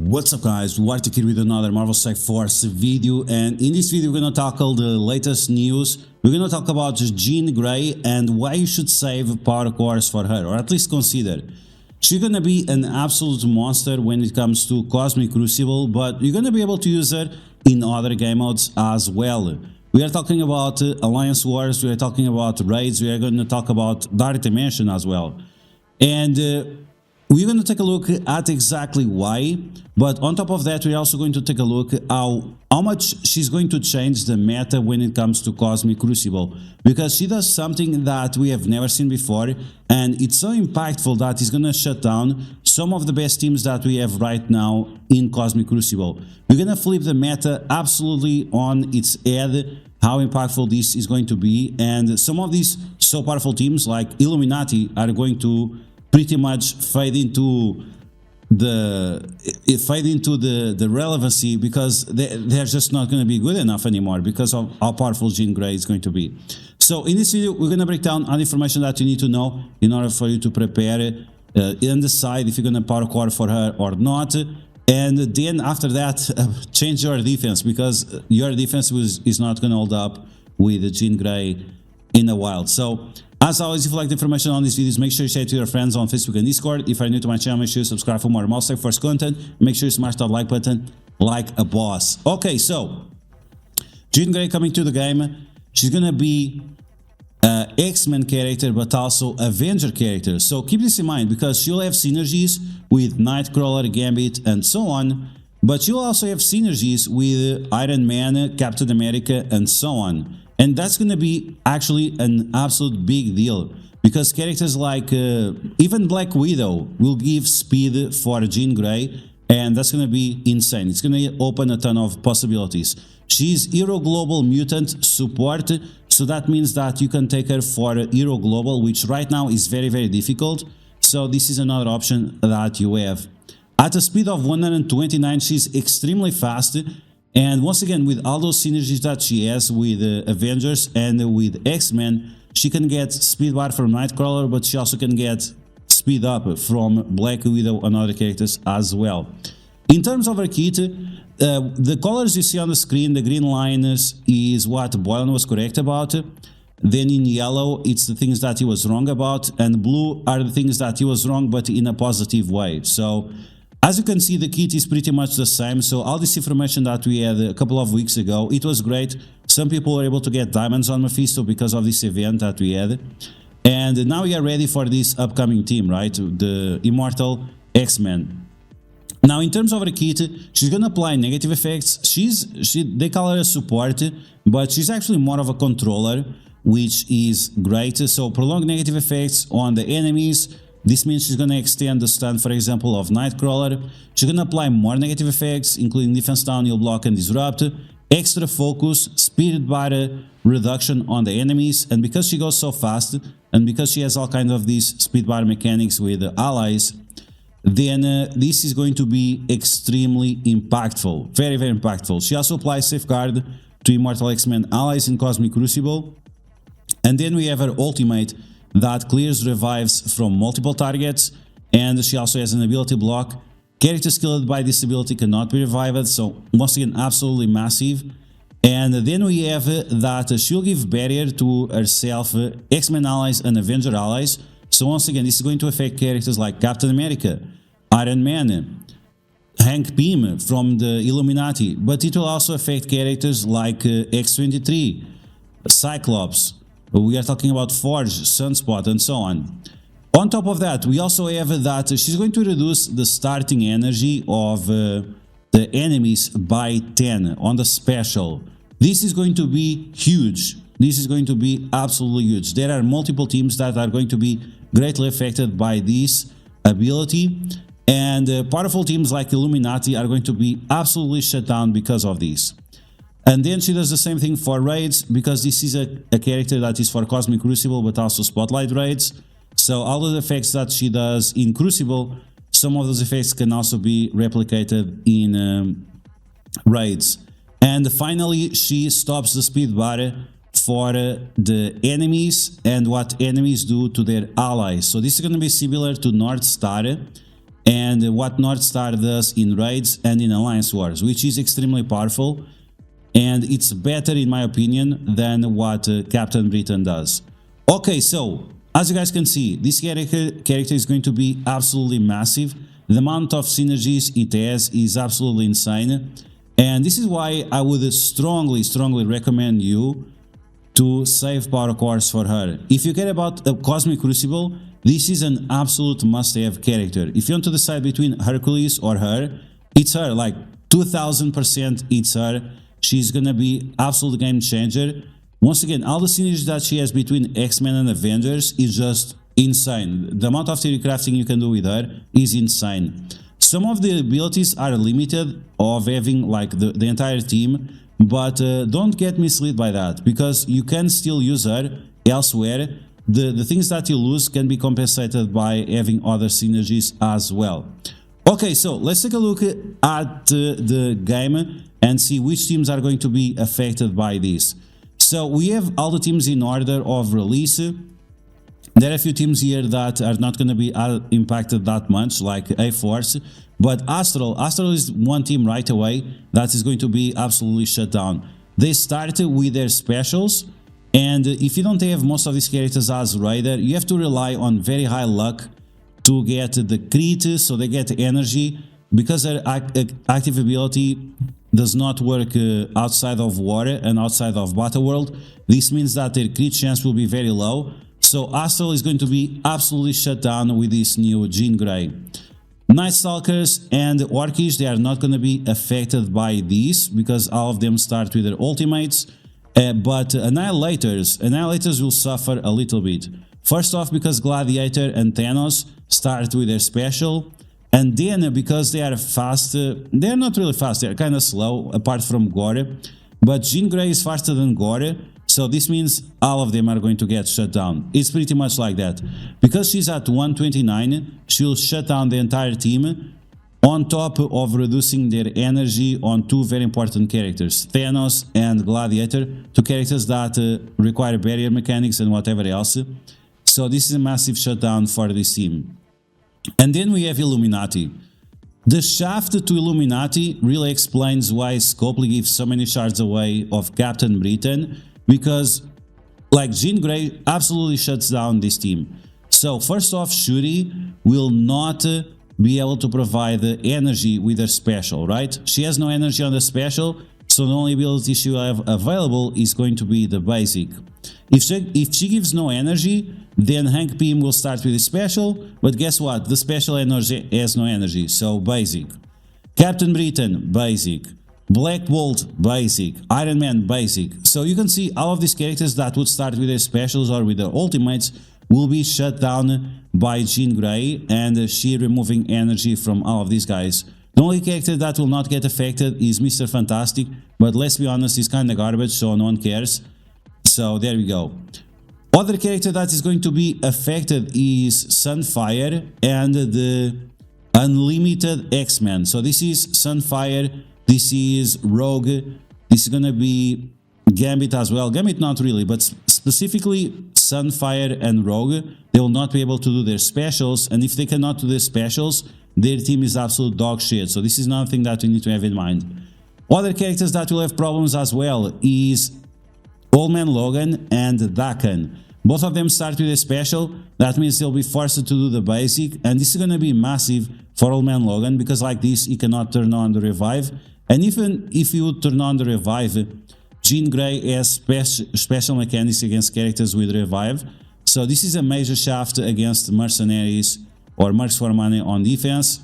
What's up guys, DuArktik here with another Marvel Strike Force video, and in this video we're gonna tackle the latest news. We're gonna talk about Jean Grey and why you should save power cores for her, or at least consider. She's gonna be an absolute monster when it comes to Cosmic Crucible, but you're gonna be able to use her in other game modes as well. We are talking about Alliance Wars, we are talking about raids, we are gonna talk about Dark Dimension as well. And we're going to take a look at exactly why, but on top of that we're also going to take a look at how much she's going to change the meta when it comes to Cosmic Crucible, because she does something that we have never seen before, and it's so impactful that it's going to shut down some of the best teams that we have right now in Cosmic Crucible. We're going to flip the meta absolutely on its head, how impactful this is going to be, and some of these so powerful teams like Illuminati are going to pretty much fade into the relevancy, because they're just not going to be good enough anymore because of how powerful Jean Grey is going to be. So in this video we're going to break down all the information that you need to know in order for you to prepare and decide if you're going to power core for her or not, and then after that change your defense, because your defense is not going to hold up with Jean Grey in the wild. So as always, if you like the information on these videos, make sure you share it to your friends on Facebook and Discord. If you're new to my channel, make sure you subscribe for more Marvel Strike Force content. Make sure you smash that like button like a boss. Okay, so Jean Grey coming to the game. She's gonna be X-Men character, but also Avenger character. So keep this in mind, because she'll have synergies with Nightcrawler, Gambit, and so on. But you'll also have synergies with Iron Man, Captain America, and so on. And that's going to be actually an absolute big deal, because characters like even Black Widow will give speed for Jean Grey, and that's going to be insane. It's going to open a ton of possibilities. She's Hero Global Mutant support, so that means that you can take her for Hero Global, which right now is very, very difficult. So this is another option that you have. At a speed of 129, she's extremely fast. And once again, with all those synergies that she has with Avengers and with X-Men, she can get speed bar from Nightcrawler, but she also can get speed up from Black Widow and other characters as well. In terms of her kit, the colors you see on the screen, the green lines is what Boylan was correct about. Then in yellow, it's the things that he was wrong about, and blue are the things that he was wrong, but in a positive way. So as you can see, the kit is pretty much the same. So all this information that we had a couple of weeks ago, it was great. Some people were able to get diamonds on Mephisto because of this event that we had. And now we are ready for this upcoming team, right? The Immortal X-Men. Now, in terms of her kit, she's going to apply negative effects. They call her a support, but she's actually more of a controller, which is great. So prolonged negative effects on the enemies. This means she's going to extend the stun, for example, of Nightcrawler. She's going to apply more negative effects, including defense down, heal block, and disrupt. Extra focus, speed bar reduction on the enemies. And because she goes so fast, and because she has all kinds of these speed bar mechanics with allies, then this is going to be extremely impactful. Very, very impactful. She also applies Safeguard to Immortal X-Men allies in Cosmic Crucible. And then we have her ultimate that clears revives from multiple targets, and she also has an ability block. Characters killed by this ability cannot be revived, so once again absolutely massive. And then we have that she'll give barrier to herself, X-Men allies and Avenger allies. So once again, this is going to affect characters like Captain America, Iron Man, Hank Pym from the Illuminati, but it will also affect characters like X-23, Cyclops. We are talking about Forge, Sunspot, and so on. On top of that, we also have that she's going to reduce the starting energy of the enemies by 10 on the special. This is going to be huge. This is going to be absolutely huge. There are multiple teams that are going to be greatly affected by this ability, and powerful teams like Illuminati are going to be absolutely shut down because of this. And then she does the same thing for raids, because this is a character that is for Cosmic Crucible, but also Spotlight raids. So all of the effects that she does in Crucible, some of those effects can also be replicated in raids. And finally, she stops the speed bar for the enemies and what enemies do to their allies. So this is going to be similar to North Star. and what North Star does in raids and in alliance wars, which is extremely powerful, and it's better in my opinion than what Captain Britain does. Okay, so as you guys can see, this character is going to be absolutely massive. The amount of synergies it has is absolutely insane, and this is why I would strongly recommend you to save power cores for her. If you care about a Cosmic Crucible, this is an absolute must-have character. If you want to decide between Hercules or her, it's her, like 2000% it's her. She's gonna be absolute game changer. Once again, all the synergies that she has between X-Men and Avengers is just insane. The amount of theory crafting you can do with her is insane. Some of the abilities are limited of having like the entire team, but don't get misled by that, because you can still use her elsewhere. The things that you lose can be compensated by having other synergies as well. Okay, so let's take a look at the game and see which teams are going to be affected by this. So we have all the teams in order of release. There are a few teams here that are not going to be impacted that much, like A-Force, but Astral is one team right away that is going to be absolutely shut down. They start with their specials, and if you don't have most of these characters as Raider, you have to rely on very high luck to get the crit, so they get energy, because their active ability does not work outside of war and outside of Battle World. This means that their crit chance will be very low, so Astral is going to be absolutely shut down with this new Jean Grey. Night Stalkers and Orcish, they are not going to be affected by this, because all of them start with their ultimates. But Annihilators will suffer a little bit. First off, because Gladiator and Thanos start with their special, and then because they are fast, they're not really fast, they're kind of slow apart from Gore, but Jean Grey is faster than Gore, so this means all of them are going to get shut down. It's pretty much like that. Because she's at 129, she'll shut down the entire team, on top of reducing their energy on two very important characters, Thanos and Gladiator, two characters that require barrier mechanics and whatever else. So this is a massive shutdown for this team. And then we have Illuminati. The shaft to Illuminati really explains why Scopely gives so many shards away of Captain Britain, because like Jean Grey absolutely shuts down this team. So first off, Shuri will not be able to provide the energy with her special, right? She has no energy on the special, so the only ability she will have available is going to be the basic. If she gives no energy, then Hank Pym will start with the special, but guess what? The special energy has no energy, so basic. Captain Britain, basic. Black Bolt, basic. Iron Man, basic. So you can see all of these characters that would start with their specials or with their ultimates will be shut down by Jean Grey, and she removing energy from all of these guys. The only character that will not get affected is Mr. Fantastic, but let's be honest, he's kinda garbage, so no one cares. So there we go. Other character that is going to be affected is Sunfire and the Unlimited X-Men. So this is Sunfire, this is Rogue, this is gonna be Gambit as well. Gambit not really, but specifically Sunfire and Rogue, they will not be able to do their specials, and if they cannot do their specials, their team is absolute dog shit. So this is another thing that we need to have in mind. Other characters that will have problems as well is Old Man Logan and Dakan. Both of them start with a special, that means they'll be forced to do the basic, and this is gonna be massive for Old Man Logan, because like this he cannot turn on the revive, and even if he would turn on the revive, Jean Grey has special mechanics against characters with revive, so this is a major shaft against mercenaries or mercs for money on defense.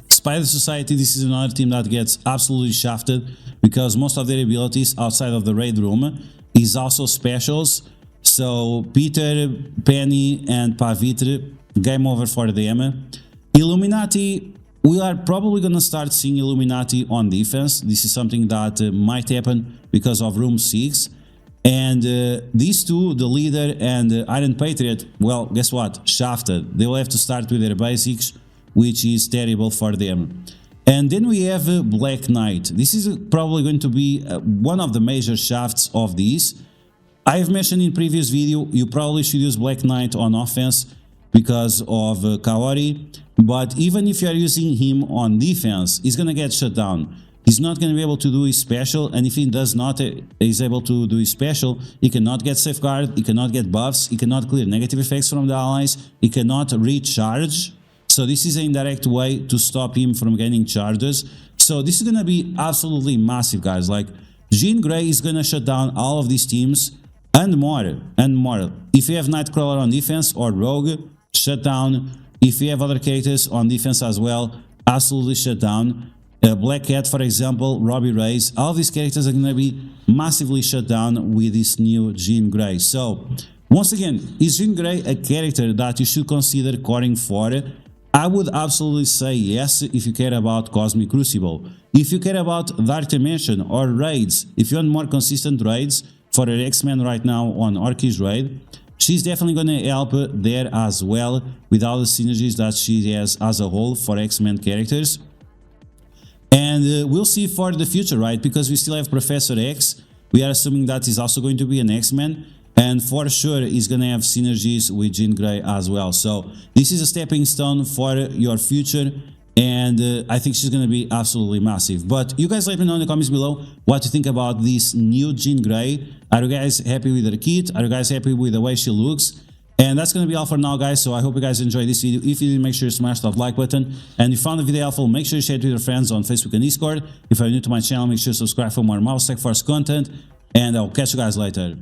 Spider Society, this is another team that gets absolutely shafted, because most of their abilities outside of the raid room is also specials. So Peter, Penny and Pavitr, game over for them. Illuminati, we are probably gonna start seeing Illuminati on defense. This is something that might happen because of room 6. And these two, the leader and Iron Patriot, well, guess what? Shafted. They will have to start with their basics, which is terrible for them. And then we have Black Knight. This is probably going to be one of the major shafts of these. I've mentioned in previous video, you probably should use Black Knight on offense. because of Kaori. But even if you are using him on defense, he's gonna get shut down. He's not going to be able to do his special, and if he does not is able to do his special, he cannot get safeguard, he cannot get buffs, he cannot clear negative effects from the allies, he cannot recharge. So this is an indirect way to stop him from getting charges. So this is going to be absolutely massive, guys. Like, Jean Grey is going to shut down all of these teams and more and more. If you have Nightcrawler on defense or Rogue, shut down. If you have other characters on defense as well, absolutely shut down. Black Cat, for example, Robbie Reyes, all these characters are going to be massively shut down with this new Jean Grey. So, once again, is Jean Grey a character that you should consider coring for? I would absolutely say yes if you care about Cosmic Crucible. If you care about Dark Dimension or raids, if you want more consistent raids for her X-Men right now on Orki's raid, she's definitely going to help there as well with all the synergies that she has as a whole for X-Men characters. And we'll see for the future, right? Because we still have Professor X. We are assuming that he's also going to be an X-Men. And for sure, he's going to have synergies with Jean Grey as well. So this is a stepping stone for your future. And I think she's going to be absolutely massive. But you guys let me know in the comments below what you think about this new Jean Grey. Are you guys happy with her kit? Are you guys happy with the way she looks? And that's going to be all for now, guys. So I hope you guys enjoyed this video. If you did, make sure you smash that like button. And if you found the video helpful, make sure you share it with your friends on Facebook and Discord. If you're new to my channel, make sure you subscribe for more Mouse Tech Force content. And I'll catch you guys later.